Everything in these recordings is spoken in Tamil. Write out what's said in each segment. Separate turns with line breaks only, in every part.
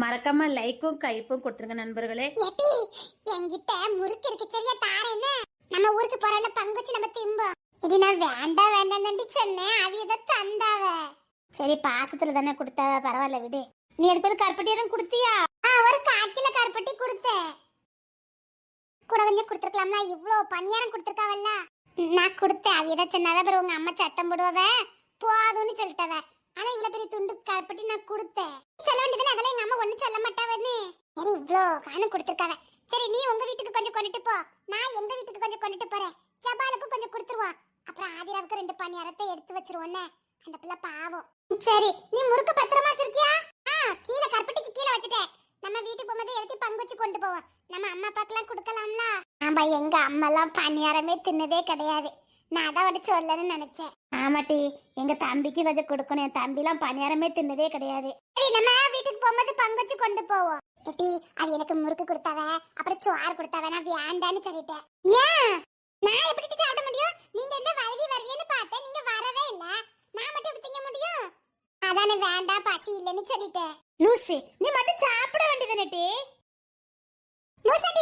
மறக்காம லைக்கும் கைப்பும் கொடுத்துருங்க நண்பர்களே.
ஏட்டி என்கிட்ட முறுக்கு இருக்கு சரியா தாரேன்னு. நம்ம ஊருக்கு போறல பங்கு வச்சு நம்ம திம்போம். இது நான் வேண்டாம் வேண்டாம்னு சொன்னேன், அவ ஏதோ தந்தாவ.
சரி பாசத்துல தானே கொடுத்தாவ, பரவாயில்ல விடு. நீ அதுக்கு ஒரு கருப்பட்டி எதுவும் கொடுத்தியா?
ஒரு 1/4 கிலோ கருப்பட்டி கொடுத்தேன். கூட கொஞ்சம் கொடுத்துருக்கலாம்ல, இவ்வளோ பணியாரம் கொடுத்துருக்காவல்ல. நான் கொடுத்தேன், அவ ஏதோ சொன்னாவ. அப்புறம் உங்க அம்மா சத்தம் போடுவவ போதும்னு சொல்லிட்டவ. ஆனா இவ்வளவு பெரிய துண்டு கருப்பட்டி நான் கொடுத்தேன். சொல்ல வேண்டியதுன்னு அதெல்லாம் எங்க அம்மா ஒண்ணும் சொல்ல மாட்டாவன்னு. சரி இவ்வளோ காணும் கொடுத்துருக்காவ. சரி நீ உங்க வீட்டுக்கு கொஞ்சம் கொண்டுட்டு போ, நான் எங்க வீட்டுக்கு கொஞ்சம் கொண்டுட்டு போறேன். ஜபாலுக்கு கொஞ்சம் கொடுத்துருவோம். அப்புறம் ஆதிராவுக்கு 2 பணியாரத்தை எடுத்து வச்சிருவோன்னே. அந்த பிள்ளை பாவம். சரி நீ முறுக்கு பத்திரமா வச்சிருக்கியா? கீழே கருப்பட்டிக்கு கீழே வச்சுட்டேன். நம்ம வீட்டுக்கு போகும்போது எடுத்து பங்கு வச்சு கொண்டு போவோம். நம்ம அம்மா அப்பாக்கெல்லாம் கொடுக்கலாம்ல. ஆமா எங்க அம்மா எல்லாம் பணியாரமே தின்னதே கிடையாது. நான் அதான் வந்து சொல்லணும்னு நினைச்சேன்.
ஆமாட்டி, எங்க தம்பிக்கு கொஞ்சம் கொடுக்கணும். என் தம்பிலாம் பணியாரமே தின்னதே கிடையாது.
சரி நம்ம வீட்டுக்கு போகும்போது பங்கு வச்சு கொண்டு போவோம். ஏட்டி அது எனக்கு முறுக்கு கொடுத்தாவ, அப்புறம் சோறு கொடுத்தாவ. நான் வேண்டான்னு சொல்லிட்டேன். ஏன் நான் எப்படி சாப்பிட முடியும்? நீங்க என்ன வருவீன்னு பார்த்தேன், நீங்க வரவே இல்ல. நான் மட்டும் எப்படி திங்க முடியும்? அதானே வேண்டாம் பசி இல்லைன்னு சொல்லிட்டேன்.
லூசி, நீ மட்டும் சாப்பிட வேண்டியது நெட்டி.
மூசட்டி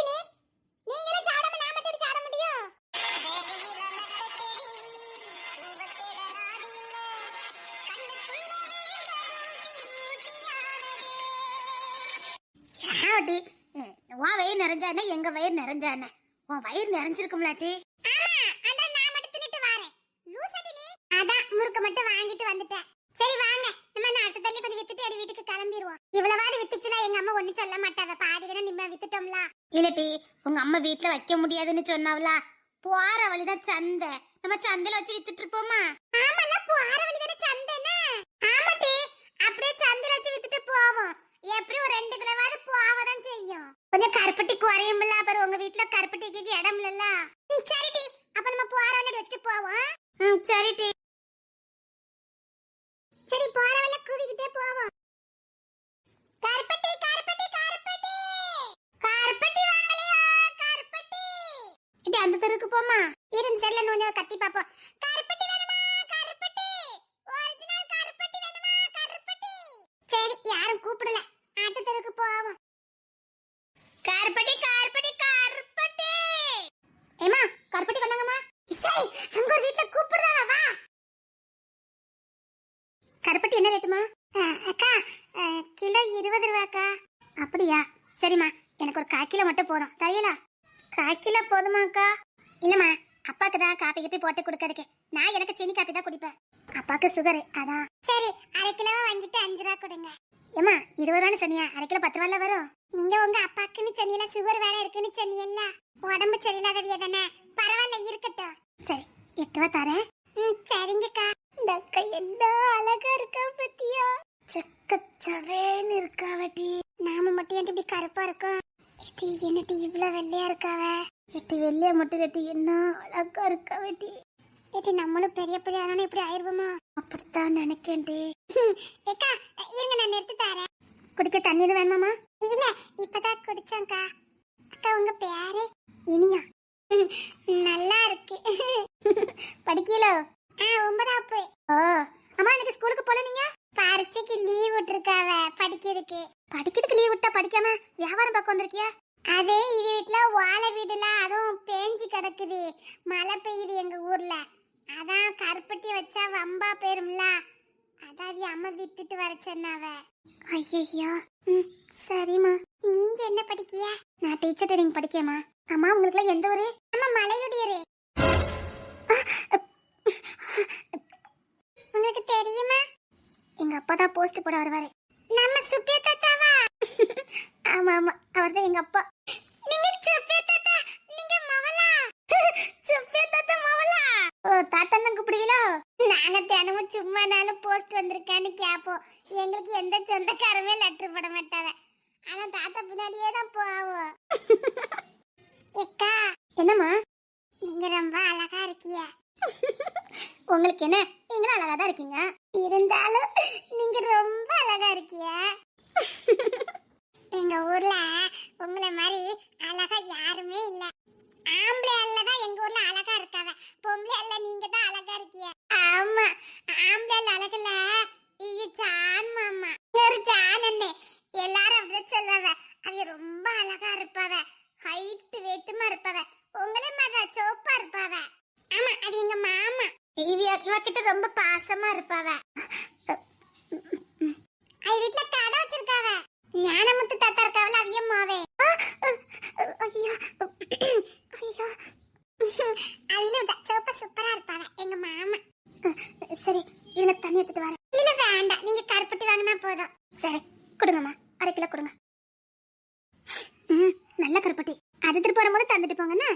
நீங்களே சாப்பிடாம நான் மட்டும் எப்படி சாப்பிட முடியும்?
யாடி உன் வயிறு நிறைஞ்சானே எங்க வயிறு நிறைஞ்சானே? உன் வயிறு நிறைஞ்சிருக்கும்லாட்டி.
ஆமா அதான் நான் மட்டும் தின்னுட்டு வரேன். லூசடி நீ. அதான் முறுக்கு மட்டும் வாங்கிட்டு வந்துட்டேன். சரி வாங்க நம்ம அடுத்த தள்ளி கொஞ்சம் வித்துட்டு அடி வீட்டுக்கு கிளம்பிடுவோம். இவ்வளவாது வித்துச்சுல எங்க அம்மா ஒண்ணும் சொல்ல மாட்டாவ. பாதி வேணா நிம்ம வித்துட்டோம்ல.
இல்லட்டி உங்க அம்மா வீட்டுல வைக்க முடியாதுன்னு சொன்னாவல. போற வழிதான் சந்தை, நம்ம சந்தையில வச்சு வித்துட்டு இருப்போமா?
ஆமால போற வழிதானே சந்தைனா. ஆமாட்டி அப்படியே சந்தையில வச்சு வித்துட்டு போவோம். எப்படி ஒரு 2 கிலோவாது போவதான் செய்யும். கொஞ்சம் கருப்பட்டி குறையும்ல. அப்புறம் உங்க வீட்டுல கருப்பட்டிக்கு இடம் இல்லல்ல. சரிடி அப்ப நம்ம போற வழியில வச்சுட்டு போவோம்.
சரிட்டி.
சரி போற வழியில கூவிக்கிட்டே போவோம். கருப்பட்டி கருப்பட்டி கருப்பட்டி கருப்பட்டி வாங்கலையா? கருப்பட்டி
இடி அந்த தெருக்கு போமா.
இருந்து தெரியல கொஞ்சம் கத்தி பாப்போம். கருப்பட்டி வேணுமா? கருப்பட்டி ஒரிஜினல் கருப்பட்டி வேணுமா? கருப்பட்டி. சரி யாரும் கூப்பிடல, அடுத்த தெருக்கு போவோம். கருப்பட்டி கருப்பட்டி கருப்பட்டி. ஏமா கருப்பட்டி கொண்டாங்கம்மா. இசை அங்க ஒரு வீட்ல கூப்பிடுறாவ, வா.
கருப்பட்டி என்ன ரேட்டுமா?
அக்கா கிலோ 20 ரூபாய்க்கா.
அப்படியா? சரிம்மா, எனக்கு ஒரு 1/4 கிலோ மட்டும் போதும். தரையலா? 1/4 கிலோ போதுமாக்கா?
இல்லம்மா அப்பாக்கு தான் காப்பி கிப்பி போட்டு கொடுக்கறதுக்கு. நான் எனக்கு சீனி காப்பி தான் குடிப்பேன்.
அப்பாக்கு சுகர் அதான்.
சரி 1/2 கிலோ வாங்கிட்டு 5 ரூபா கொடுங்க.
ஏமா 20 ரூபான்னு சொன்னியா? 1/2 கிலோ 10 ரூபால வரும்.
நீங்க உங்க அப்பாக்குன்னு சொன்னீல, சுகர் வேற இருக்குன்னு சொன்னீல்ல. உடம்பு சரியில்லாதவிய தானே, பரவாயில்ல இருக்கட்டும்.
சரி 8 ரூபா தரேன்.
சரிங்கக்கா.
இந்த அக்கா என்ன அழகா இருக்கா பத்தியா? செக்கச்சவேன்னு இருக்காவட்டி.
நாம மட்டும் ஏன் இப்படி கருப்பா இருக்கோம்?
எட்டி என்னட்டி இவ்வளவு வெள்ளையா இருக்காவ? எட்டி வெள்ளையா மட்டும் எட்டி என்ன அழகா இருக்காவட்டி.
ஏட்டி நம்மளும் பெரிய பெரிய ஆனா இப்படி ஆயிருவோமா?
அப்படித்தான் நினைக்கேன்டி.
ஏக்கா இருங்க நான் எடுத்து தரேன்.
குடிக்க தண்ணி எதுவும் வேணுமாமா?
இல்ல இப்பதான் குடிச்சேன்க்கா. அக்கா உங்க பேரு?
இனியா.
நல்லா இருக்கு.
படிக்கல?
9ஆப்பு.
ஓ அம்மா இன்னைக்கு ஸ்கூலுக்கு போல நீங்க?
பரீட்சைக்கு லீவ் விட்டுருக்காவ படிக்கிறதுக்கு.
படிக்கிறதுக்கு லீவ் விட்டா படிக்காம வியாபாரம் பார்க்க வந்திருக்கியா?
அதே இது வீட்டுல வாழை வீடுல அதுவும் பேஞ்சு கிடக்குது. மழை பெய்யுது எங்க ஊர்ல. அதான் கருப்பட்டி வச்சா வம்பா போயிரும்ல. அதான் அம்மா வித்துட்டு வர சொன்னாவ.
ஐயோ சரிம்மா.
நீங்க என்ன படிக்கிய?
நான் டீச்சர் ட்ரைனிங் படிக்கேம்மா. அம்மா உங்களுக்கு எந்த ஊரு?
நம்ம மலையுடையரு. உங்களுக்கு தெரியுமா?
எங்க அப்பா தான் போஸ்ட் போட வருவாரு.
நம்ம சுப்பிய தாத்தாவா?
ஆமா ஆமா அவர்தான் எங்க அப்பா.
நீங்க சுப்பிய தாத்தா, நீங்க மவளா?
சுப்பிய தாத்தா மவளா? ஓ தாத்தா தான் கூப்பிடுவீங்களோ?
நாங்க தினமும் சும்மா நாளும் போஸ்ட் வந்திருக்கான்னு கேப்போம். எங்களுக்கு எந்த சொந்தக்காரமே லெட்டர் போட மாட்டாவ. ஆனா தாத்தா பின்னாடியே தான் போவோம். ஏக்கா
என்னம்மா?
நீங்க ரொம்ப அழகா இருக்கிய.
உங்களுக்கு என்ன? நீங்களும் அழகா தான் இருக்கீங்க.
இருந்தாலும் நீங்க ரொம்ப அழகா இருக்கிய. எங்க ஊர்ல உங்களை மாதிரி அழகா யாருமே இல்ல. ஆம்பளை அல்ல தான் எங்க ஊர்ல அழகா இருக்காவ. பொம்பளை அல்ல நீங்க தான் அழகா இருக்கிய. ஆமா ஆம்பளை அழகுல இது ஜான் மாமா ஒரு ஜான் அண்ணே எல்லாரும் இருப்பாவ, ஹைட் வெயிட்டுமா இருப்பாவ. உங்களே மாதிரி சோப்பா இருப்பாவ. ஆமா, அது எங்க மாமா.
இவ கிட்ட ரொம்ப பாசமா இருப்பாவ.
அவ வீட்ல கடை வச்சிருக்காவ. ஞானமுத்து தாத்தா இருக்காவல, அவிய மாவே. ஐயோ ஐயோ, அவில சோப்பா சூப்பரா இருப்பாவ எங்க மாமா.
சரி, எனக்கு தண்ணி எடுத்துட்டு வரேன்.
இல்ல வேண்டாம், நீங்க கருப்பட்டி வாங்கினா போதும்.
சரி கொடுங்கம்மா, 1/2 கிலோ கொடுங்க. நல்ல கருப்பட்டி. அது திருப்பி வரும்போது தந்துட்டு போங்கண்ணா.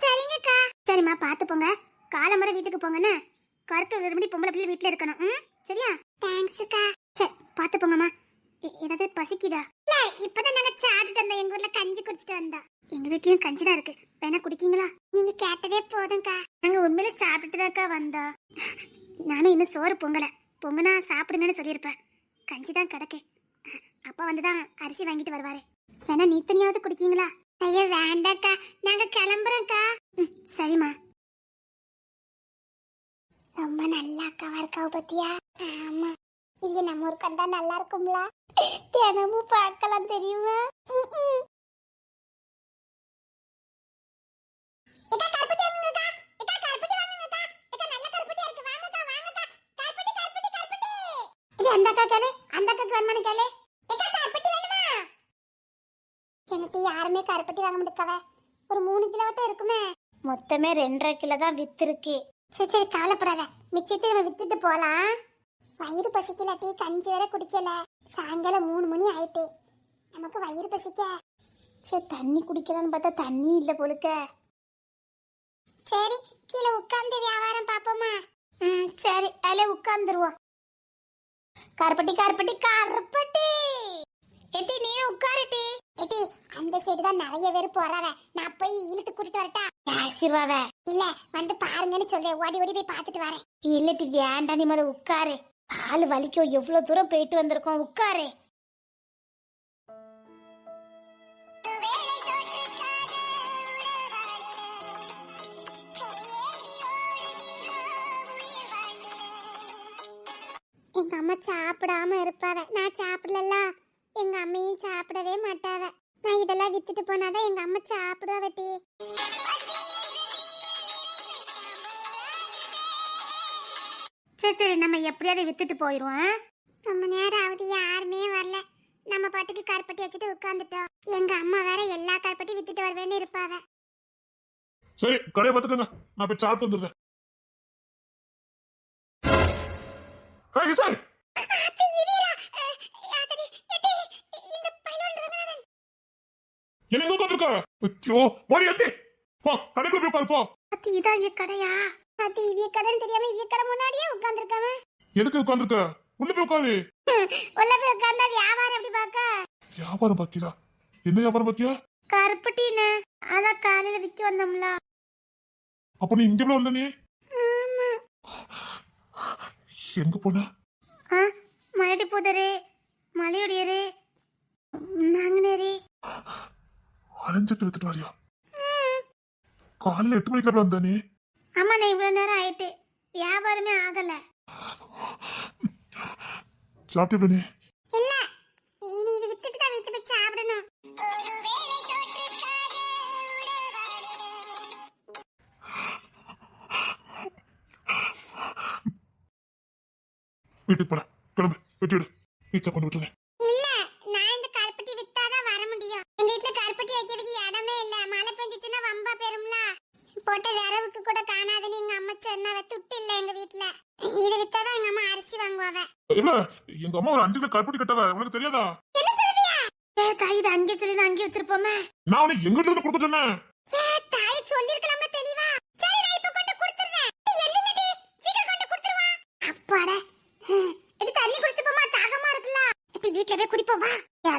சரிங்கக்கா.
சரிம்மா, பார்த்து போங்க. காலம்பரை வீட்டுக்கு போங்கண்ணா. கரெக்டாக 2 மணி பொம்பளை பிள்ளை வீட்டில் இருக்கணும். சரியா?
தேங்க்ஸ்க்கா.
சரி, பார்த்து போங்கம்மா. ஏதாவது பசிக்குதா?
இல்ல, இப்பதான் நாங்க சாப்பிட்டு வந்தோம். எங்க ஊர்ல கஞ்சி குடிச்சிட்டு வந்தோம்.
எங்க வீட்லயும் கஞ்சி தான் இருக்கு. வேணா குடிக்கீங்களா?
நீங்க கேட்டதே போதும்க்கா.
நாங்க உண்மையிலே சாப்பிட்டுட்டு தான்க்கா வந்தோம். நானும் இன்னும் சோறு பொங்கனா சாப்பிடுங்கன்னு சொல்லியிருப்பேன். கஞ்சி தான் கிடக்கு. அப்பா வந்துதான் அரிசி வாங்கிட்டு வருவாரு. வேணா நீ தனியாவது குடிக்கீங்களா?
ஐயோ வேண்டாக்கா, நாங்க கிளம்புறோம்க்கா.
சரிம்மா.
ரொம்ப நல்ல அக்காவா இருக்காவ பத்தியா? ஆமா, இது நம்ம ஊருக்கு வந்தா நல்லா இருக்கும்ல. தினமும் பார்க்கலாம் தெரியுமா?
அந்த அக்கா கேளு, அந்த அக்காக்கு வேணுமானு கேளு.
எனக்கு யாருமே கருப்பட்டி வாங்க முடியாதவ. ஒரு 3 கிலோ மட்டும் இருக்குமே.
மொத்தமே 2.5 கிலோ தான் வித்துருக்கு.
சரி சரி, கவலைப்படாத. மிச்சத்தை நம்ம வித்துட்டு போலாம். வயிறு பசிக்கல, டீ கஞ்சி வேற குடிக்கல. சாயங்காலம் 3 மணி ஆயிட்டு. நமக்கு வயிறு பசிக்க.
சரி, தண்ணி குடிக்கலான்னு பார்த்தா தண்ணி இல்ல போலுக்க.
சரி, கீழே உட்கார்ந்து வியாபாரம் பாப்போமா?
சரி, அதில் உட்கார்ந்துருவோம். கருப்பட்டி கருப்பட்டி கருப்பட்டி. எட்டி நீ உட்காருட்டி.
எட்டி, அந்த சைடு தான் நிறைய பேர் போறாவ. நான் போய் இழுத்து கூட்டிட்டு வரட்டா?
ஆசிர்வாவ
இல்ல, வந்து பாருங்கன்னு சொல்றேன். ஓடி ஓடி போய் பார்த்துட்டு வரேன்.
இல்லட்டி வேண்டாம், நீ முதல்ல உட்காரு. கால் வலிக்கும், எவ்வளவு தூரம் போயிட்டு வந்திருக்கோம். உட்காரு.
எங்க அம்மா சாப்பிடாம இருப்பாவ. நான் சாப்பிடல, எங்க அம்மையும் சாப்பிடவே மாட்டாவ. நான் இதெல்லாம் வித்துட்டு போனாதான் எங்க அம்மா சாப்பிடுவாவட்டி.
சரி சரி, நம்ம எப்படியாவது வித்துட்டு போயிருவோம்.
ரொம்ப நேரம் ஆகுது, யாருமே வரல. நம்ம பாட்டுக்கு கருப்பட்டி வச்சுட்டு உட்கார்ந்துட்டோம். எங்க அம்மா வேற எல்லா கருப்பட்டி வித்துட்டு வருவேன்னு இருப்பாவ.
சரி, கடையை பார்த்துக்கங்க. நான் போய் சாப்பிட்டு வந்துடுறேன். இசை, என்ன எங்க உட்காந்துருக்க? ஐயோ, மணி எட்டி. போ, கடைக்குள்ள போய் உட்காரு, போ.
அது இதான் இங்க கடையா?
அது இவிய கடைன்னு தெரியாம இவிய கடை முன்னாடியே உட்கார்ந்துருக்காம.
எதுக்கு உட்காந்துருக்க? உள்ள போய் உட்காரு.
உள்ள போய் உட்கார்ந்தா வியாபாரம் எப்படி பாக்க?
வியாபாரம் பாக்கியா? என்ன வியாபாரம் பாக்கியா?
கருப்பட்டின்னு அதான் காலையில விற்க வந்தோம்ல.
அப்ப நீ இங்க வந்த? நீ எங்க போன?
மலடி புதரு, மலையுடையரு, நாங்கநேரி.
அலைஞ்சிட்டு வித்துட்டு வரியா? காலையில 8 மணிக்கு வந்த நீ?
ஆமா, நான் இவ்வளவு நேரம் ஆயிட்டு, வியாபாரமே ஆகல.
சாப்பிட்டு நீ?
இல்ல, நீ இது வித்துட்டு தான் வீட்டுக்கு போய் சாப்பிடணும்.
வீட்டுக்கு போல, கிளம்பு. வெட்டிவிடு, வீட்டுல கொண்டு விட்டுறேன்.
இல்ல, நான் இந்த கருப்பட்டி வித்தாதான் வர முடியும். எங்க வீட்டுல கருப்பட்டி வைக்கிறதுக்கு இடமே இல்ல. மழை பெஞ்சிச்சுன்னா வம்பா பெறும்ல. போட்ட விரவுக்கு கூட காணாதுன்னு எங்க அம்மா சொன்னாவ. துட்டு இல்ல எங்க வீட்டுல. இது வித்தாதான் எங்க அம்மா அரிசி வாங்குவாவ.
இல்ல, எங்க அம்மா ஒரு 5 கிலோ கருப்பட்டி கட்டவ. உனக்கு தெரியாதா?
என்ன சொல்றியா?
தாய், இது அங்கே சொல்லி அங்கே வித்துருப்போமே.
நான் உனக்கு எங்கிட்ட இருந்து கொடுக்க சொன்னேன்.
தாய் சொல்லிருக்கலாம்ல தெளிவா. சரி, நான் இப்ப கொண்டு கொடுத்துறேன். என்னங்கடி, சீக்கிரம் கொண்டு கொடுத்துருவா.
அப்பாடா, இது தண்ணி குடிச்சு போமா, தாகமா இருக்குல்ல. வீட்டுல போய் குடிப்போம் வா.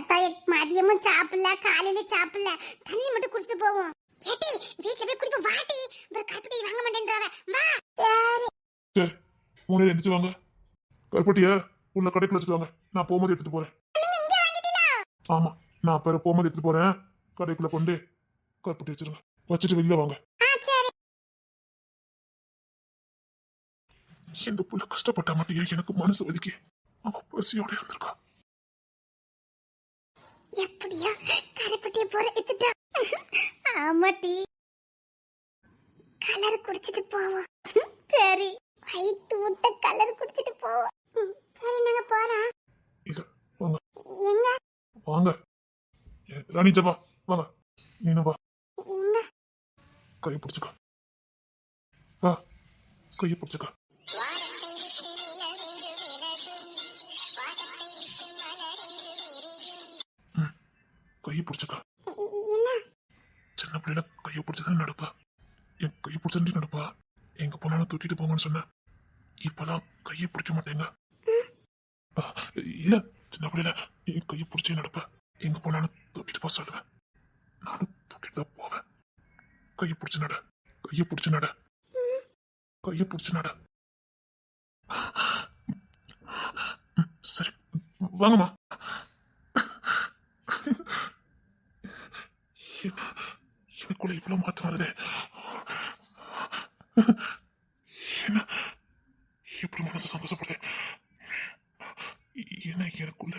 தாய், மதியமும் சாப்பிடல, காலையில சாப்பிடல. தண்ணி மட்டும் குடிச்சிட்டு போவோம்.
ஏட்டி, வீட்டுல போய் குடிப்போம் வாட்டி. அப்புறம் கருப்பட்டி வாங்க மாட்டேன்றாவ. வா.
சரி
சரி, மூணு எந்திரிச்சு வாங்க. கருப்பட்டிய உள்ள கடைக்குள்ள வச்சுட்டு வாங்க. நான் போகும்போது எடுத்துட்டு போறேன்.
நீங்க இங்க வாங்கிட்டீங்களா?
ஆமா, நான் பிற போகும்போது எடுத்துட்டு போறேன். கடைக்குள்ள கொண்டு கருப்பட்டி வச்சிருங்க. வச்சுட்டு வெளியில வாங்க.
சரி.
எங்க புள்ள கஷ்டப்பட்டா மட்டும் எனக்கு மனசு வலிக்கு. அவ பசியோட இருந்திருக்கா.
எப்படியா கரைப்பட்டியை போற எடுத்துட்டா.
ஆமாட்டி.
கலர் குடிச்சிட்டு போவோம்.
சரி.
வயிற்று முட்டை கலர் குடிச்சிட்டு போவோம். சரி நாங்க போறோம்.
இல்ல வாங்க
எங்க
வாங்க. ராணி ஜபா வாங்க. நீனு வா.
எங்க
கையை பிடிச்சுக்க. வா கையை பிடிச்சுக்க. கையை பிடிச்சுக்க.
என்ன
சின்ன பிள்ளைல கையை பிடிச்சதான் நடப்பா. என் கையை பிடிச்சா நடப்பா. எங்க போனாலும் தூக்கிட்டு போங்கன்னு சொன்ன. இப்பெல்லாம் கையை பிடிக்க மாட்டேங்க. இல்ல சின்ன பிள்ளைல என் கையை பிடிச்சே நடப்ப. எங்க போனாலும் தூக்கிட்டு போக சொல்லுவேன். நானும் தூக்கிட்டு தான் போவேன். கையை பிடிச்சு நட. கையை பிடிச்சு நட. கையை பிடிச்சு நட. சரி வாங்கம்மா. எனக்குள்ள இவ்வளவு மாற்றம் வருது. என்ன எப்படி மனசு சந்தோஷப்படுது. என்ன எனக்குள்ள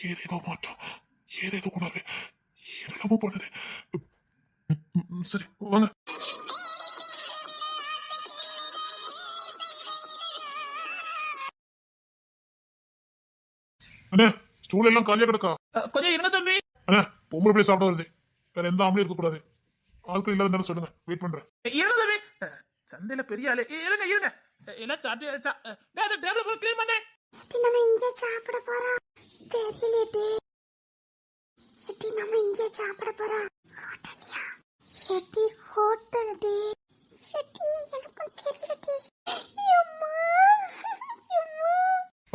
ஏதேதோ மாற்றம், ஏதேதோ உணர்வு என்னெல்லாமோ பண்ணுது. சரி வாங்க. அண்ணே ஸ்டூல் எல்லாம் காலியா கிடக்கா?
கொஞ்சம் இருங்க தம்பி.
அண்ணா பொம்பளை பிள்ளை சாப்பிட வருது. வேற எந்த ஆம்பளையும் இருக்க கூடாது. ஆட்கள் இல்லாத சொல்லுங்க. வெயிட் பண்றேன்.
இருங்க தம்பி. சந்தையில பெரிய ஆளு. இருங்க இருங்க. எல்லாம் சாப்பிட்டு டேபிள் போய் க்ளீன் பண்ணு.
நம்ம இங்கே சாப்பிட போறோம். தெரியலடி. சிட்டி நம்ம இங்கே சாப்பிட போறோம். ஹோட்டலியா? சிட்டி ஹோட்டல் டி. சிட்டி எனக்கு தெரியலடி. அம்மா.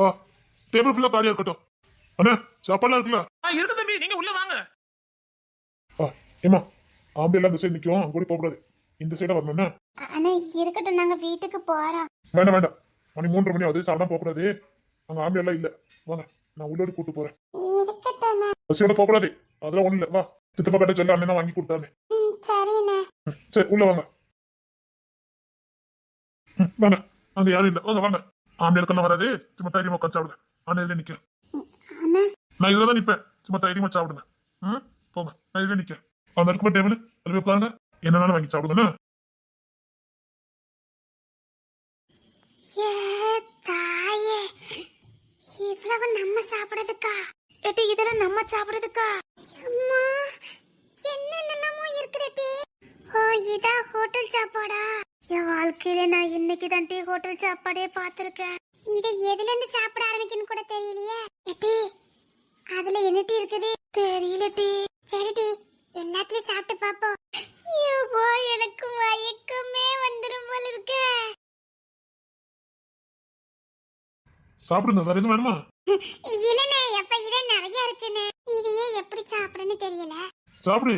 ஆ டேபிள் ஃபுல்லா காலியா இருக்கட்டும். அண்ணா சாப்பாடுலாம் இருக்குல்ல?
இருக்கு தம்பி. நீங்க உள்ள வாங்க.
ஏமா ஆம்பளை எல்லாம் இந்த சைடு நிக்கும். அங்க கூட போக கூடாது. இந்த சைடா வரணும்னா?
அண்ணா இருக்கட்டும், நாங்க வீட்டுக்கு போறோம்.
வேண்டாம் வேண்டாம். மணி 3:30 மணி ஆகுது. சாப்பிடாம போக கூடாது. அங்க ஆம்பளை எல்லாம் இல்ல. வாங்க நான் உள்ளோடு கூட்டு போறேன்.
இருக்கட்டும்.
பசியோட போக கூடாது. அதெல்லாம் ஒண்ணு இல்ல. வா சித்தப்பா கிட்ட சொல்ல அண்ணன் வாங்கி கொடுத்தாரு.
சரிண்ணே.
சரி உள்ள வாங்க. வாங்க அங்க யாரும் இல்ல. வாங்க வாங்க. ஆம்பளைக்கெல்லாம் வராது. சும்மா தைரியமா உட்காந்து சாப்பிடுங்க. அண்ணன் இதுல நிக்க.
அண்ணா
நான் இதுல தான் நிப்பேன். சும்மா தைரியமா சாப்பிடுங்க. போங்க. நான் இதுல நிக்க. அந்த இருக்குமா டேபிள் அதுல போய் உட்காருங்க. என்னன்னாலும் வாங்கி சாப்பிடுங்க.
தாயே இவ்வளவு நம்ம சாப்பிடுறதுக்கா?
ஏட்டி இதெல்லாம் நம்ம சாப்பிடுறதுக்கா?
அம்மா என்னென்னலாமோ இருக்குதே. ஓ இதா ஹோட்டல் சாப்பாடா?
என் வாழ்க்கையில நான் இன்னைக்கு தான் டீ ஹோட்டல் சாப்பாடே பார்த்திருக்கேன்.
இதை எதுல இருந்து சாப்பிட ஆரம்பிக்கணும் கூட தெரியலையே. எட்டி அதுல என்ன டீ இருக்குது?
தெரியல டீ.
சரி டி எல்லாத்தையும் சாப்பிட்டு பாப்போம்.
ஐயோ எனக்கு மயக்கமே வந்துரும் போல இருக்க.
சாப்பிடுங்க. வேற எதுவும் வேணுமா?
இல்லனே எப்ப இத நிறைய இருக்குனே. இதையே எப்படி சாப்பிடன்னு தெரியல.
சாப்பிடு.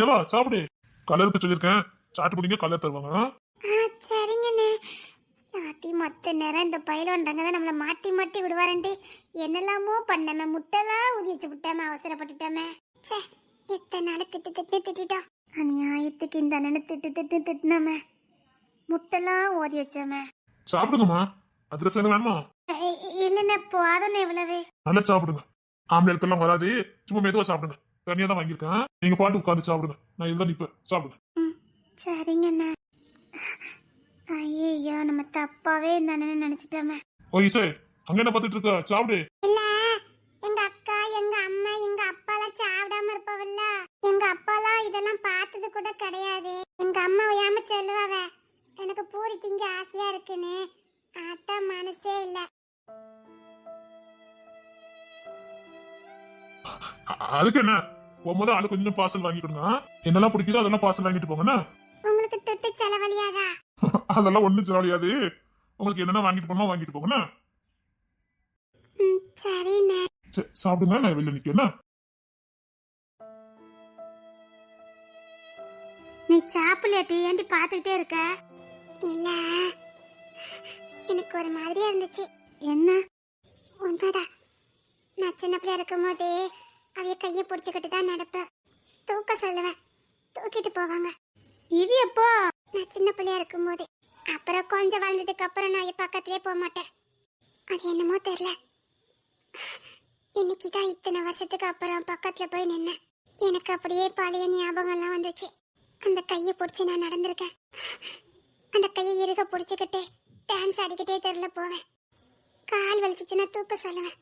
ஜவா சாப்பிடு. கலருக்கு சொல்லிருக்கேன். சாப்பிட்டு முடிங்க கலர் தருவாங்க.
சரிங்கண்ணே.
நாத்தி மொத்த நேரம் இந்த பயிலோண்டாங்க தான் நம்மள மாட்டி மாட்டி விடுவாரண்டு என்னெல்லாமோ பண்ணமே. முட்டைலாம் ஊதி வச்சு விட்டாம அவசரப்பட்டுட்டாமே.
சே எத்தனை நாள் திட்டிட்டோம்.
அநியாயத்துக்கு இந்த அண்ணனை திட்டினாமே. முட்டைலாம் ஊதி வச்சாமே.
சாப்பிடுங்கம்மா. அதிரசம் எதுவும் வேணுமா?
இல்லைன்னா போதும் எவ்வளவு.
நல்லா சாப்பிடுங்க. ஆம்பளைக்கெல்லாம் வராது. சும்மா மெதுவா சாப்பிடுங்க. தனியா தான் வாங்கியிருக்கேன். நீங்க பாட்டு உட்காந்து சாப்பிடுங்க. நான் இதுதான் நிப்பேன். சாப்பிடுங்க.
சரிங்கண்ணா. ஐயோ நம்ம தப்பாவே இந்த அண்ணனை நினைச்சிட்டோமே.
ஓ இசை அங்க என்ன பார்த்துட்டு இருக்க? சாப்பிடு.
இல்ல எங்க அக்கா எங்க அம்மா எங்க அப்பாலாம் சாப்பிடாம இருப்பவல்ல. எங்க அப்பாலாம் இதெல்லாம் பார்த்தது கூட கிடையாது. எங்க அம்மா ஏமா சொல்லுவாவ எனக்கு பூரி திங்க ஆசையா இருக்குன்னு. அதான் மனசே இல்ல.
அதுக்கு என்ன போகும்போது ஆளு கொஞ்சம் பார்சல் வாங்கிட்டு என்னெல்லாம் பிடிக்குதோ அதெல்லாம் பார்சல் வாங்கிட்டு போங்கண்ணா.
உங்களுக்கு திட்டு செலவழியாதா?
அதெல்லாம் ஒண்ணும் ஜாலியாது. உங்களுக்கு என்னென்ன வாங்கிட்டு போகணுமோ வாங்கிட்டு போங்கண்ணா.
சரிண்ணே.
சரி சாப்பிடுங்க. நான் வெளில நிக்கேன்னா.
நீ சாப்பிடலையாட்டி ஏன்டி பார்த்துக்கிட்டே இருக்க?
இல்ல எனக்கு ஒரு மாதிரியா இருந்துச்சு.
என்ன?
உண்மைதான். நான் சின்ன பிள்ளையா இருக்கும் போதே அவைய கையை பிடிச்சுக்கிட்டு தான் நடப்பேன். தூக்க சொல்லுவேன். தூக்கிட்டு போவாங்க.
இது எப்போ?
நான் சின்ன பிள்ளையா இருக்கும் போதே. அப்புறம் கொஞ்சம் வளர்ந்ததுக்கு அப்புறம் நான் பக்கத்திலே போக மாட்டேன். அது என்னமோ தெரியல. இன்னைக்கு தான் இத்தனை வருஷத்துக்கு அப்புறம் பக்கத்துல போய் நின்னேன். எனக்கு அப்படியே பழைய ஞாபகம்லாம் வந்துச்சு. அந்த கையை பிடிச்சி நான் நடந்திருக்கேன். அந்த கையை இறுக பிடிச்சிக்கிட்டே டான்ஸ் ஆடிக்கிட்டே தெருல போவேன். கால் வலிச்சுச்சுன்னா தூக்க சொல்லுவேன்.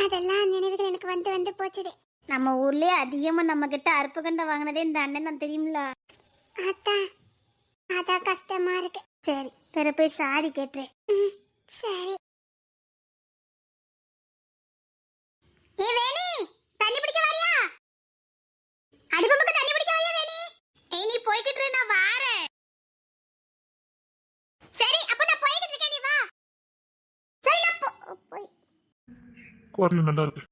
அதெல்லாம் நினைவுகள் எனக்கு வந்து வந்து போச்சுது.
நம்ம ஊர்லயே அதிகமா நம்ம கிட்ட அறுப்பு கண்டை வாங்கினதே இந்த அண்ணன் தான் தெரியுமில.
அதான் அதான் கஷ்டமா இருக்கு.
சரி பிற போய் சாரி கேட்டுறேன்.
சரி.
ஏ வேணி, தண்ணி பிடிக்க வரியா? அடிபம்புக்கு தண்ணி பிடிக்க வரியா வேணி? ஏய் நீ போய்கிட்டு இரு, நான் வாரேன். சரி அப்ப நான் போய்கிட்டு இருக்கேன், நீ வா. சரி நான் போய்
குரல் நல்லா இருக்கு.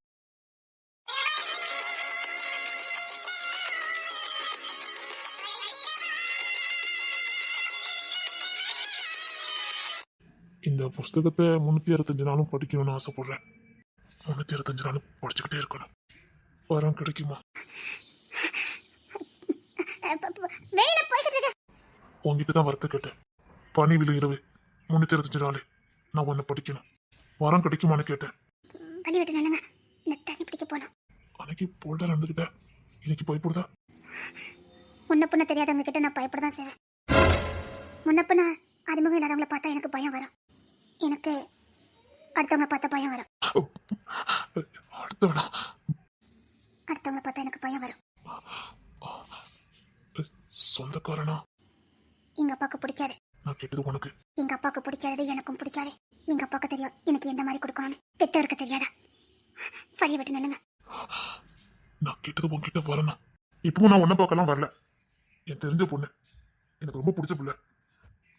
இந்த புஸ்தகத்தை 365 நாளும் படிக்கணும்னு ஆசைப்படுறேன். 365 நாளும் படிச்சுக்கிட்டே இருக்கணும். வரம் கிடைக்குமா?
வேணி நான் போய்கிட்டு இருக்கேன்.
உங்ககிட்ட தான் வரத்தை கேட்டேன். பனி விழு இரவு 365 நாள் நான் உன்னை படிக்கணும். வரம் கிடைக்குமான்னு கேட்டேன்.
வழி விட்டு நல்லங்க, நான் தண்ணி பிடிக்க போனோம்.
அன்னைக்கு போல்டா நடந்துக்கிட்டேன், இன்னைக்கு பயப்படுதா?
முன்ன பின்ன தெரியாதவங்க கிட்ட நான் பயப்பட தான் செய்வேன். முன்ன பின்ன அறிமுகம் இல்லாதவங்களை பார்த்தா எனக்கு பயம் வரும். எனக்கு அடுத்தவங்களை பார்த்தா பயம் வரும்.
அடுத்தவனா?
அடுத்தவங்களை பார்த்தா எனக்கு பயம் வரும்.
சொந்தக்காரனா?
எங்க அப்பாவுக்கு பிடிக்காது.
நான் கேட்டது உனக்கு.
எங்க அப்பாவுக்கு பிடிக்காதது எனக்கும் பிடிக்காது. எங்க அப்பாவுக்கு தெரியும் எனக்கு எந்த மாதிரி கொடுக்கணும்னு. பெத்தவருக்கு தெரியாதா? வழியை விட்டு நில்லுங்க.
நான் கேட்டது உன்கிட்ட வரணும். இப்பவும் நான் உன்ன பார்க்கலாம் வரல. என் தெரிஞ்ச பொண்ணு, எனக்கு ரொம்ப பிடிச்ச பிள்ளை.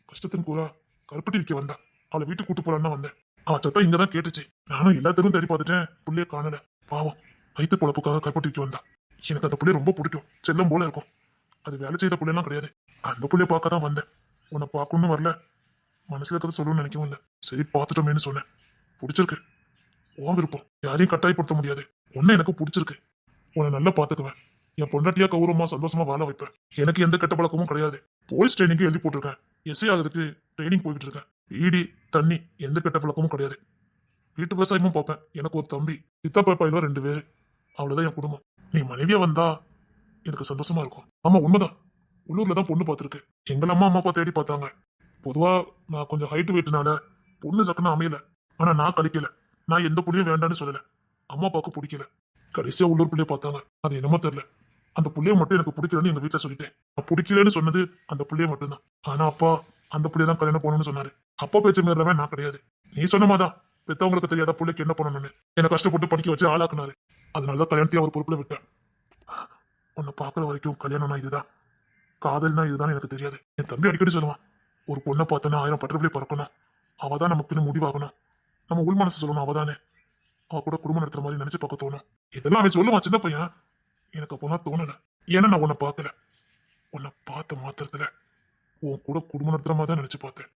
கஷ்டத்தின் கூறா கருப்பட்டி விற்க வந்தா. அவளை வீட்டுக்கு கூட்டு போலான்னு வந்தேன். அவன் சத்தம் இங்கதான் கேட்டுச்சு. நானும் எல்லா தெருவும் தேடி பார்த்துட்டேன், புள்ளைய காணல. பாவம், வயிற்று பொழப்புக்காக கருப்பட்டி விற்க வந்தா. எனக்கு அந்த புள்ளைய ரொம்ப பிடிக்கும், செல்லம் போல இருக்கும். அது வேலை செய்த பிள்ளைலாம் கிடையாது. அந்த புள்ளைய பார்க்க தான் வந்தேன். உன்னை பார்க்கணும்னு வரல, மனசுல இருக்கிறத சொல்லணும்னு நினைக்கவும் இல்லை. சரி பார்த்துட்டோமேன்னு சொன்னேன். பிடிச்சிருக்கு, உன் விருப்பம், யாரையும் கட்டாயப்படுத்த முடியாது. உன்னை எனக்கு பிடிச்சிருக்கு, உன்னை நல்லா பார்த்துக்குவேன். என் பொண்டாட்டியா கௌரவமா சந்தோஷமா வாழ வைப்பேன். எனக்கு எந்த கெட்ட பழக்கமும் கிடையாது. போலீஸ் ட்ரைனிங்க்கு எழுதி போட்டிருக்கேன். எஸ்ஐ ஆகுறதுக்கு ட்ரைனிங் போய்கிட்டு இருக்கேன். ஈடி தண்ணி எந்த கெட்ட பழக்கமும் கிடையாது. வீட்டு விவசாயமும் பார்ப்பேன். எனக்கு ஒரு தம்பி, சித்தப்பா பையில 2 பேரு. அவ்வளவுதான் என் குடும்பம். நீ மனைவியா வந்தா எனக்கு சந்தோஷமா இருக்கும். ஆமா உண்மைதான், உள்ளூர்ல தான் பொண்ணு பார்த்துருக்கு. எங்கள் அம்மா அப்பா தேடி பார்த்தாங்க. பொதுவா நான் கொஞ்சம் ஹைட் வெயிட்னால பொண்ணு சக்குன்னு அமையல. ஆனா நான் கழிக்கல. நான் எந்த புள்ளையும் வேண்டான்னு சொல்லல. அம்மா அப்பாவுக்கு பிடிக்கல. கடைசியா உள்ளூர் பிள்ளைய பார்த்தாங்க. அது என்னமோ தெரியல, அந்த புள்ளைய மட்டும் எனக்கு பிடிக்கலன்னு எங்க வீட்டுல சொல்லிட்டேன். நான் பிடிக்கலன்னு சொன்னது அந்த புள்ளைய மட்டும்தான். ஆனா அப்பா அந்த புள்ளைய தான் கல்யாணம் பண்ணணும்னு சொன்னாரு. அப்பா பேச்சு மீறவன் நான் கிடையாது. நீ சொன்ன மாதிரிதான், பெத்தவங்களுக்கு தெரியாத புள்ளைக்கு என்ன பண்ணணும்னு என்னை கஷ்டப்பட்டு படிக்க வச்சு ஆளாக்குனாரு. அதனாலதான் கல்யாணத்தையும் அவர் பொறுப்புல விட்டேன். உன்னை பாக்குற வரைக்கும் கல்யாணம்னா இதுதான், காதல்னா இதுதான் எனக்கு தெரியாது. என் தம்பி அடிக்கடி சொல்லுவான், ஒரு பொண்ணை பார்த்தோன்னா 1000 பட்டர்ஃப்ளை பறக்கணும், அவதான் நமக்குன்னு முடிவாகணும், நம்ம உள் மனசு சொல்லணும், அவதானே அவ கூட குடும்பம் நடத்துற மாதிரி நினைச்சு பார்க்க தோணும். இதெல்லாம் அவன் சொல்லுவான் சின்ன பையன். எனக்கு அப்போலாம் தோணல. ஏன்னா நான் உன்னை பார்க்கல. உன்னை பார்த்த மாத்திரத்துல உன் கூட குடும்பம் நடத்துற மாதிரி தான் நினைச்சு பார்த்தேன்.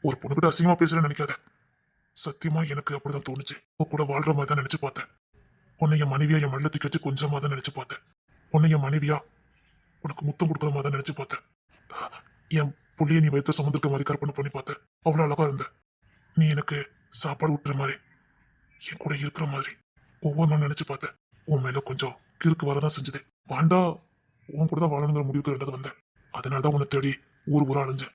ஒரு பொண்ணுகிட்ட அசிங்கமா பேசுறேன்னு நினைக்காத. சத்தியமா எனக்கு அப்படிதான் தோணுச்சு. உன் கூட வாழ்ற மாதிரி தான் நினைச்சு பார்த்தேன். உன்னை என் மனைவியா என் மல்லத்துக்கு வச்சு கொஞ்சமா தான் நினைச்சு பார்த்தேன். உன்னை என் மனைவியா உனக்கு முத்தம் கொடுக்குற மாதிரி தான் நினைச்சு பார்த்தேன். என் புள்ளிய நீ வைத்த சமுதிரக்க மாதிரி கற்பனை பண்ணி பார்த்தேன். அவ்வளவு அழகா இருந்த நீ எனக்கு சாப்பாடு ஊட்டுற மாதிரி, என் கூட இருக்கிற மாதிரி ஒவ்வொன்றும் நினைச்சு பார்த்தேன். உன் மேல கொஞ்சம் கிறுக்கு வரதான் செஞ்சது. வாண்டா உன் கூட தான் வாழணுங்கிற முடிவுக்கு ரெண்டாவது வந்தேன். அதனாலதான் உன்னை தேடி ஊரா அலைஞ்சேன்.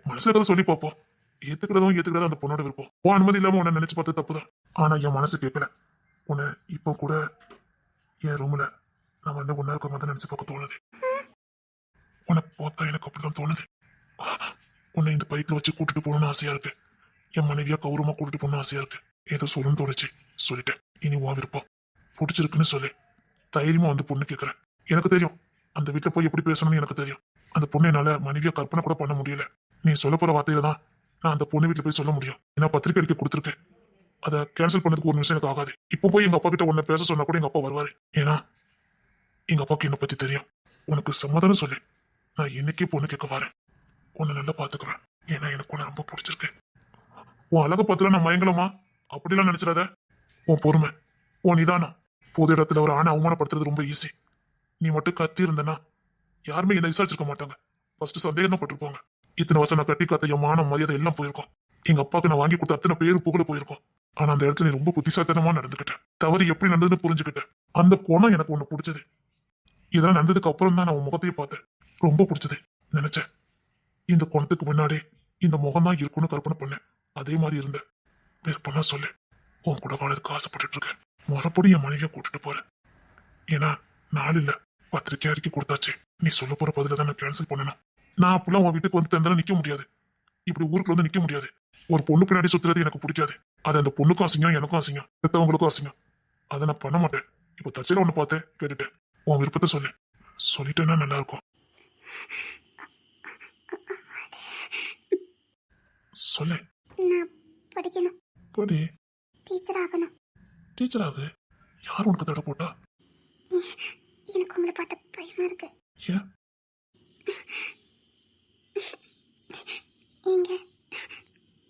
மனசுல கதை சொல்லி பார்ப்போம், ஏத்துக்கிறதும் அந்த பொண்ணோட விருப்பம். உன் அனுமதி இல்லாம உன்னை நினைச்சு பார்த்து தப்புதான். ஆனா என் மனசு கேட்கல. உன்னை இப்போ கூட என் ரூம்ல நான் வந்து ஒன்னா இருக்கிற மாதிரி நினைச்சு பார்க்க தோணுது. உன்னை பார்த்தா எனக்கு அப்படிதான் தோணுது. உன்னை இந்த பைக்ல வச்சு கூட்டிட்டு போகணும்னு ஆசையா இருக்கு. என் மனைவியா கௌரவமா கூட்டிட்டு போகணும்னு ஆசையா இருக்கு. ஏதோ சொல்லணும்னு தோணுச்சு, சொல்லிட்டேன். இனி உன் விருப்பம். பிடிச்சிருக்குன்னு சொல்லு. தைரியமா வந்து பொண்ணு கேட்கறேன். எனக்கு தெரியும் அந்த வீட்டுல போய் எப்படி பேசணும்னு எனக்கு தெரியும். அந்த பொண்ணு என்னால மனைவியா கற்பனை கூட பண்ண முடியல. நீ சொல்ல போற வார்த்தையில தான் நான் அந்த பொண்ணு வீட்டுல போய் சொல்ல முடியும். ஏன்னா பத்திரிக்கை அடிக்க கொடுத்துருக்கேன். அதை கேன்சல் பண்ணதுக்கு ஒரு நிமிஷம் எனக்கு ஆகாது. இப்போ போய் எங்க அப்பா கிட்ட உன்னை பேச சொன்னா கூட எங்க அப்பா வருவாரு. ஏன்னா எங்க அப்பாவுக்கு என்னை பத்தி தெரியும். உனக்கு சம்மதம்னு சொல்லு, நான் இன்னைக்கே பொண்ணு கேட்க வரேன். உன்னை நல்லா பாத்துக்கிறேன். ஏன்னா எனக்கு உன்னை ரொம்ப பிடிச்சிருக்கு. உன் அழக பார்த்துல நான் மயங்கலமா அப்படிலாம் நினைச்சிடாத. உன் பொறுமை, உன் நிதானம். பொது இடத்துல ஒரு ஆணை அவமானப்படுத்துறது ரொம்ப ஈஸி. நீ மட்டும் கத்தி இருந்தனா யாருமே என்னை விசாரிச்சிருக்க மாட்டாங்க. ஃபர்ஸ்ட் சந்தேகம் தான் பட்டிருப்பாங்க. இத்தனை வருஷம் நான் கட்டி காத்த என் மானம் மரியாதை எல்லாம் போயிருக்கும். எங்க அப்பாவுக்கு நான் வாங்கி கொடுத்த அத்தனை பேரு புகழ போயிருக்கும். ஆனா அந்த இடத்துல நீ ரொம்ப புத்திசாலித்தனமா நடந்துக்கிட்ட. தவறு எப்படி நடந்ததுன்னு புரிஞ்சுக்கிட்ட. அந்த குணம் எனக்கு ஒண்ணு பிடிச்சது. இதெல்லாம் நடந்ததுக்கு அப்புறம் தான் நான் உன் முகத்தையே பார்த்தேன். ரொம்ப பிடிச்சது. நினைச்சேன் இந்த குணத்துக்கு முன்னாடி இந்த முகம் தான் இருக்கும்னு கற்பனை பண்ணேன். அதே மாதிரி இருந்த. விருப்பம்னா சொல்லு. உன் கூட வாழறதுக்கு ஆசைப்பட்டுட்டு இருக்கேன். மறுபடியும் என் மனைவியை கூட்டிட்டு போறேன். ஏன்னா நாள் இல்ல, பத்திரிக்கை அறிக்கை கொடுத்தாச்சு. நீ சொல்ல போற பதில தான் நான் கேன்சல் பண்ணணும். நான் அப்பெல்லாம் உன் வீட்டுக்கு வந்து தந்தாலும் நிக்க முடியாது. இப்படி ஊருக்குள்ள வந்து நிக்க முடியாது. ஒரு பொண்ணு பின்னாடி சுத்துறது எனக்கு பிடிக்காது. அது அந்த பொண்ணுக்கும் அசிங்கம், எனக்கும் அசிங்கம், பெத்தவங்களுக்கும் அசிங்கம். அதை நான் பண்ண மாட்டேன். இப்போ தச்சையில ஒண்ணு பார்த்தேன், கேட்டுட்டேன். உன் விருப்பத்தை சொல்லு. சொல்லிட்டேன்னா நல்லா இருக்கும். சொல்லு.
நான் படிக்கணும்,
படி.
டீச்சர் ஆகணும்.
டீச்சர் ஆகு. யார் உனக்கு தடை போட்டா?
எனக்கு உங்களை பார்த்த பயமா இருக்கு.
ஏன்?
நீங்க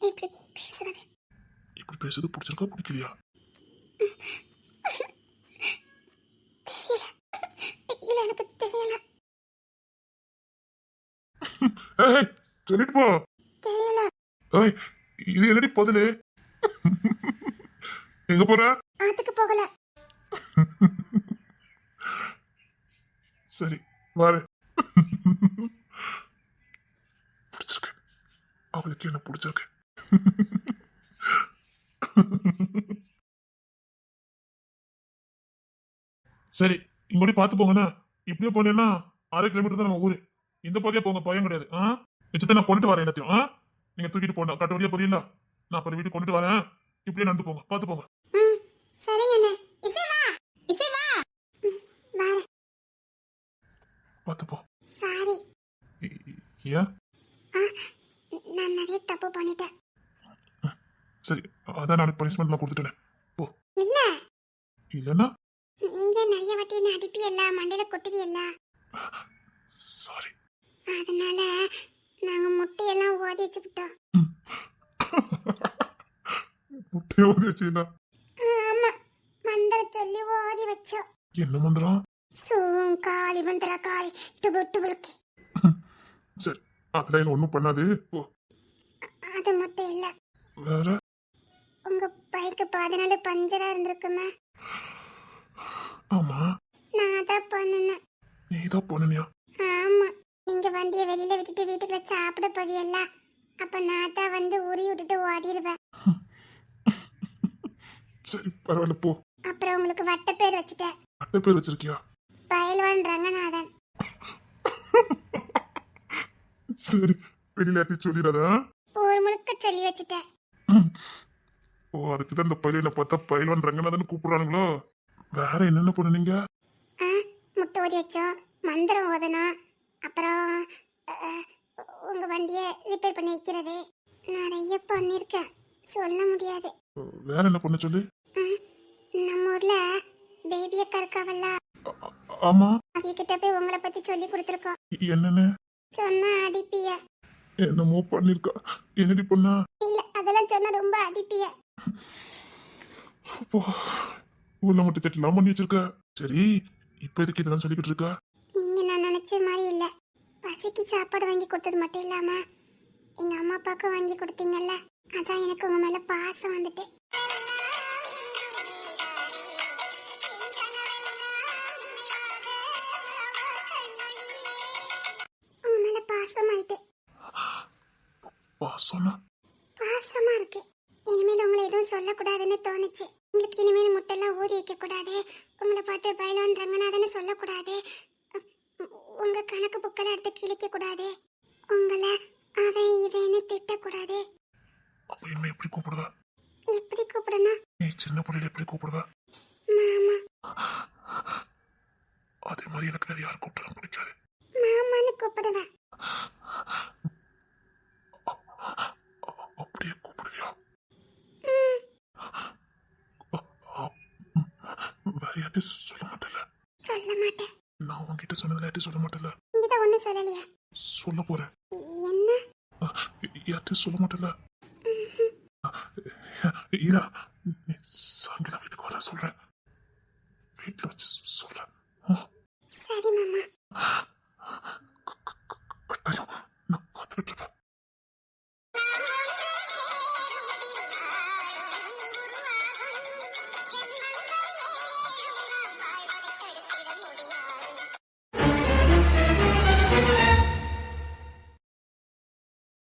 இப்படி பேசுறது
இப்படி பேசுறது பிடிச்சிருக்கா பிடிக்கலையா?
இல்ல, எனக்கு தெரியல.
ஏய், சொல்லிட்டு போ.
தெரியல.
ஏய், இது என்னடி பதிலு? எங்க போற?
ஆத்துக்கு போகல.
சரி, வாரு. பிடிச்சிருக்கு. அவளுக்கு என்ன பிடிச்சிருக்கு. சரி, இங்கோடி பார்த்து போங்கண்ணா. இப்படியே போனேன்னா 6 கிலோமீட்டர் தான் நம்ம ஊரு. இந்த பகுதியா போங்க, பயம் கிடையாது. நிச்சயத்தை நான் கொண்டுட்டு வரேன் எல்லாத்தையும். நீங்க தூக்கிட்டு போனா கட்ட வழியா போறீங்களா? நான் அப்புறம் வீட்டுக்கு கொண்டுட்டு வரேன். இப்படியே நடந்து போங்க, பார்த்து போங்க.
சரிங்க அண்ணே. இசை வா, இசை வா. வாரேன்.
பார்த்து போ.
சாரி,
ஏன்?
நான் நிறைய தப்பு பண்ணிட்டேன்.
சரி, அதான் நாளைக்கு பனிஷ்மெண்ட்லாம் கொடுத்துட்டேன். போ.
இல்ல,
இல்லைன்னா
நீங்க நிறைய வாட்டி என்ன அடிப்பியல்ல, மண்டையில கொட்டுவியல்ல.
சாரி.
அதனால நாங்க முட்டையெல்லாம் ஓதி வச்சு விட்டோம்.
முட்டையை ஓதி வச்சீங்களா?
ஆமா, மந்திரம் சொல்லி ஓதி வச்சோம்.
என்ன மந்திரம்?
சூம் காளி மந்திர காளி டுபு டுபுலுக்கி.
சரி, அதெல்லாம் என்ன ஒண்ணும் பண்ணாது. போ.
அது மட்டும் இல்ல,
வேற?
உங்க பைக்கு 14 பஞ்சரா இருந்திருக்குமே.
ஆமா,
நான் தான் பண்ணுனேன்.
நீதான் பண்ணியா?
ஆமா, நீங்க வண்டியை வெளியில விட்டுட்டு வீட்டுக்குள்ள சாப்பிட போவியல்ல, அப்ப நான் தான் வந்து உரி விட்டுட்டு ஓடிடுவேன்.
சரி, பரவாயில்ல, போ.
அப்புறம் உங்களுக்கு வட்ட பேர் வச்சுட்டேன்,
அட்டை பேர் வச்சிருக்கியா?
பயில்வான் ரங்கநாதன்.
சரி, வெளியில யார்ட்டையும் சொல்லிடாத.
ஊர் முழுக்க சொல்லி வச்சுட்டேன்.
ஓ, அதுக்குதான் இந்த பயில பார்த்தா பயில்வான் ரங்கநாதன் கூப்பிடுறானுங்களோ. வேற என்னென்ன பண்ணுனீங்க?
முட்டை ஓதி வச்சோம், மந்திரம் ஓதணும், அப்புறம் உங்க வண்டியை ரிப்பேர் பண்ணி வைக்கிறது. நிறைய பண்ணிருக்கேன், சொல்ல முடியாது.
வேற என்ன பண்ண சொல்லு?
நம்ம ஊர்ல பேபி அக்கா இருக்காவல்ல,
ஆமா,
அவகிட்ட போய் உங்களை பத்தி சொல்லி கொடுத்துருக்கோம்.
என்னன்னு?
சொன்னா அடிப்பிய.
என்னமோ பண்ணிருக்கா. என்னடி பண்ணா?
இல்ல, அதெல்லாம் சொன்னா ரொம்ப அடிப்பிய.
உள்ள மட்டும் தட்டலாம் பண்ணி வச்சிருக்க. சரி, இப்ப எதுக்கு இதெல்லாம் சொல்லிக்கிட்டு இருக்கா?
நீங்க நான் நினைச்ச மாதிரி இல்ல. பசிக்கு சாப்பாடு வாங்கி கொடுத்தது மட்டும் இல்லாம எங்க அம்மா அப்பாவுக்கு வாங்கி கொடுத்தீங்கல்ல, அதான் எனக்கு உங்க மேல பாசம் வந்துட்டு. உங்க மேல பாசமாயிட்டு.
பாசம்னா?
பாசமா இருக்கு. இனிமேல் உங்களை எதுவும் சொல்லக்கூடாதுன்னு தோணுச்சு. உங்களுக்கு இனிமேல் முட்டையெல்லாம் ஊதி வைக்க கூடாது, உங்களை பார்த்து பயிலான் ரங்கநாதன் சொல்லக்கூடாது, உங்க கணக்கு புக்கெல்லாம் எடுத்து கிழிக்க கூடாது, உங்களை அவன் இவன்னு திட்டக்கூடாது.
அப்ப என்ன எப்படி கூப்பிடுவா?
எப்படி கூப்பிடணும்?
நீ சின்ன பிள்ளையில எப்படி கூப்பிடுவா?
மாமா.
அதே மாதிரி எனக்கு வேற யாரும் கூப்பிட்டாலும் பிடிக்காது.
மாமான்னு கூப்பிடுவேன்.
அப்படியே கூப்பிடுவியா? வேற யார்ட்டையும் சொல்ல மாட்டேல?
சொல்ல மாட்டேன்.
நான் உன்கிட்ட சொன்னதுல யார்ட்டையும் சொல்ல மாட்டேல?
நீங்கதான் ஒண்ணும் சொல்லலையா?
சொல்ல போறேன்.
என்ன?
யார்ட்டையும் சொல்ல மாட்டேல? ஈரா, நீ சாயங்காலம் வீட்டுக்கு வர சொல்றேன். வீட்டுல வச்சு